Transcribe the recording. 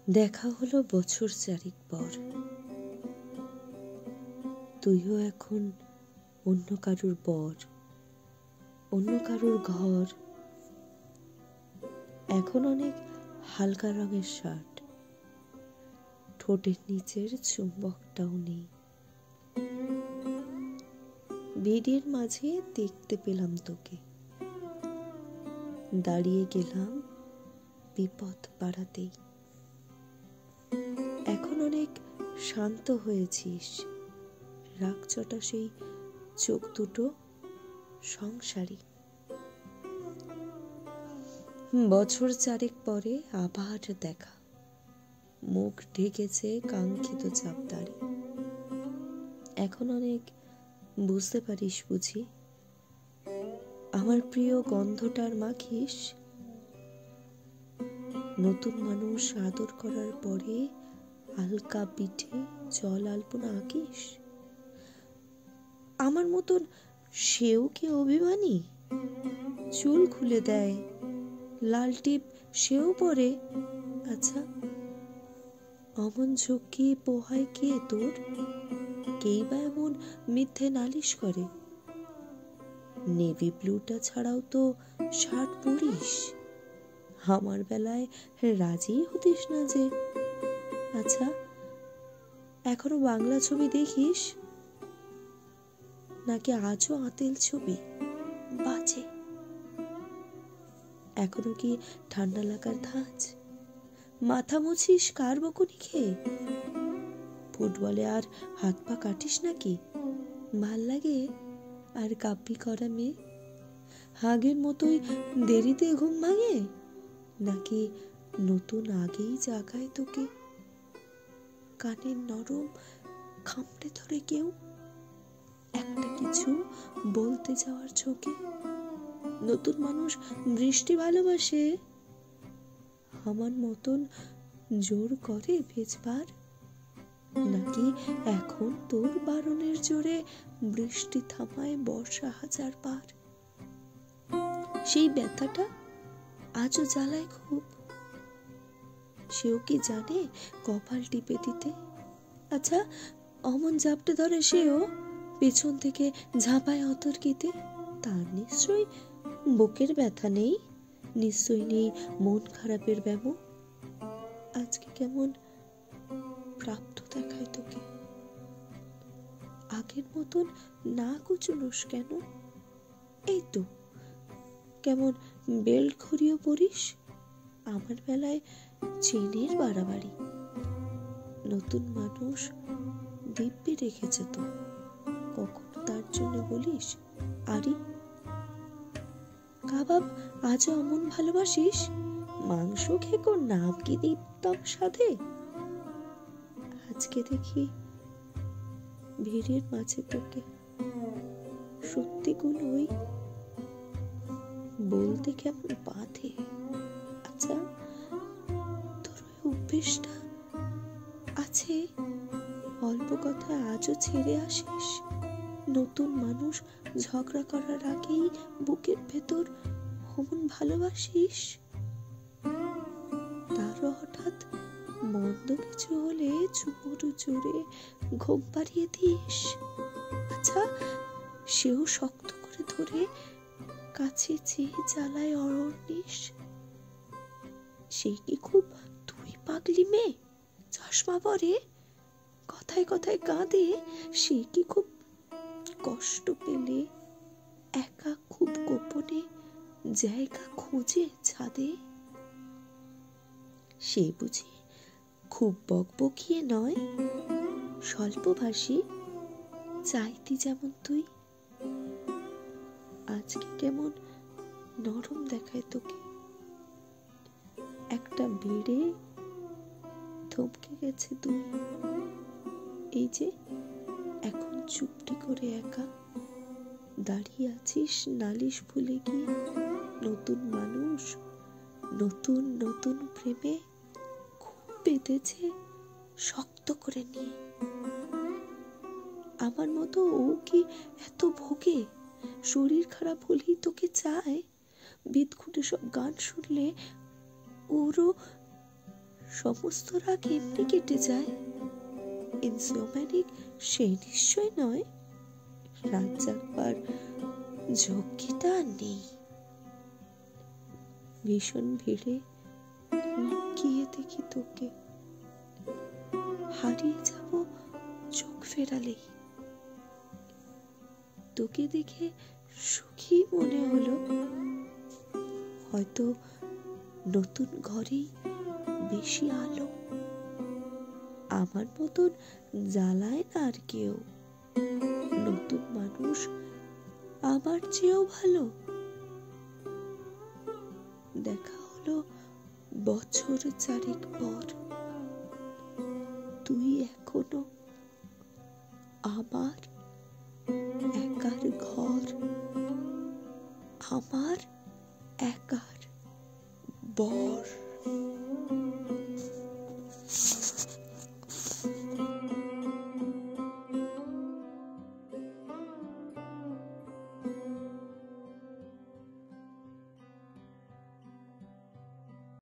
দেখা হলো বছর চারেক পর। তুইও এখন অন্য কারুর বর, অন্য কারুর ঘর। এখন অনেক হালকা রঙের শার্ট, ঠোঁটের নিচের চুম্বকটাও নেই। ভিড়ের মাঝে দেখতে পেলাম তোকে, দাঁড়িয়ে গেলাম বিপদ পাড়াতেই। এখন অনেক শান্ত হয়েছিস, রাগচটা সেই চোখ দুটো সংসারী। বছর চারেক পরে আবার দেখা, মুখ ঢেকেছে কাঙ্ক্ষিত চাপদারি। এখন অনেক বুঝতে পারিস বুঝি, আমার প্রিয় গন্ধটার মাখিস। নতুন মানুষ আদর করার পরে হালকা পিঠে জল আলপনা আঁকিস। আমার মতন সেও কি অভিমানী? চুল খুলে দেয়, লাল টিপ সেও পরে। আচ্ছা, অমন ঝুঁকি পোহায় কে তোর? কেই বা এমন মিথ্যে নালিশ করে? নেভি ব্লুটা ছাড়াও তো শার্ট পরিস। আমার বেলায় রাজি হতিস না যে। আচ্ছা, এখনো বাংলা ছবি দেখিস নাকি আজও আঁতেল ছবি? বাজে। এখনো কি ঠান্ডা লাগার ধাঁচ? মাথা মুছিস কার বকুনি খেয়ে? ফুটবলে আর হাত পা কাটিস নাকি? ভাল লাগে আর কাব্যি করা মেয়ে? আগের মতোই দেরিতে ঘুম ভাঙে নাকি নতুন আগেই জাগায় তোকে? কানের নরম খামটে ধরে কেউ একটা কিছু বলতে যাওয়ার ঝোঁকে? নতুন মানুষ বৃষ্টি ভালোবাসে, আমার মতন জোর করে ভেজবার? নাকি এখন তোর বারণের জোরে বৃষ্টি থামায় বর্ষা হাজার পার? সেই ব্যথাটা আজও জ্বালায় খুব। সেও কি জানে কপাল টিপে দিতে? আচ্ছা, অমন জাপটে ধরে সেও পেছন থেকে ঝাঁপায় অতর্কিতে। তার নিশ্চয়ই বুকের ব্যথা নেই, নিশ্চয়ই নেই মন খারাপের ব্যামো। আজকে কেমন প্রাপ্ত দেখায় তোকে? আগের মতন না কুচুনোস কেন? এই তো কেমন বেল্ট ঘড়িও পরিস। আমার বেলায় চেনের বাড়াবাড়ি। নতুন মানুষ দিব্যি রেখেছে তো, কখনো তার জন্য বলিস আরে? কাবাব আজও অমন ভালোবাসিস? মাংস খেকোর নাম কি দীপ্তম সাধে? আজকে দেখি ভিড়ের মাঝে তোকে, সত্যিগুলোই বলতে কেমন বাধে। আচ্ছা, তোর ওই অভ্যেসটা আছে অল্প কথা আজও ছেড়ে আসিস? নতুন মানুষ ঝগড়া করার আগেই বুকের ভেতর অমন ভালোবাসিস? তারও হঠাৎ মন্দ কিছু হলে চুমুর জোরে ঘুম পাড়িয়ে দিস। আচ্ছা, সেও শক্ত করে ধরে কাছে চেয়ে জ্বালায় অরণ্যিস। সে কি খুব তুই পাগলি মেয়ে? চশমা পরে, কথায় কথায় কাঁদে। সে কি খুব কষ্ট পেলে একা খুব গোপনে জায়গা খোঁজে ছাদে? সে বুঝি খুব বকবকিয়ে নয়, স্বল্পভাষী, চাইতি যেমন তুই? আজকে কেমন নরম দেখায় তোকে? একটা বেড়ে থমকে গেছে তুই। এই যে এখন চুপটি করে একা দাঁড়িয়ে আছিস নালিশ ভুলে গিয়ে। নতুন মানুষ নতুন নতুন প্রেমে খুব বেঁধেছে শক্ত করে নিয়ে। আমার মতো ও কি এত ভোগে? শরীর খারাপ হলেই তোকে চায়। বিদঘুটে সব গান শুনলে ওরও সমস্ত রাগ এমনি কেটে যায়? ইনসোম্যানিক সে নিশ্চয় নয়। রাত জাগবার ঝক্কিটা আর নেই। ভীষণ ভিড়ে লুকিয়ে দেখি তোকে, হারিয়ে যাব চোখ ফেরালেই। তোকে দেখে সুখী মনে হলো, হয়তো নতুন ঘরেই বেশি আলো। আমার মতন জ্বালায় না আর কেউ। নতুন মানুষ আমার চেয়েও ভালো। দেখা হলো বছর 4 পর। তুই এখনো আমার একার ঘর, আমার একার বর।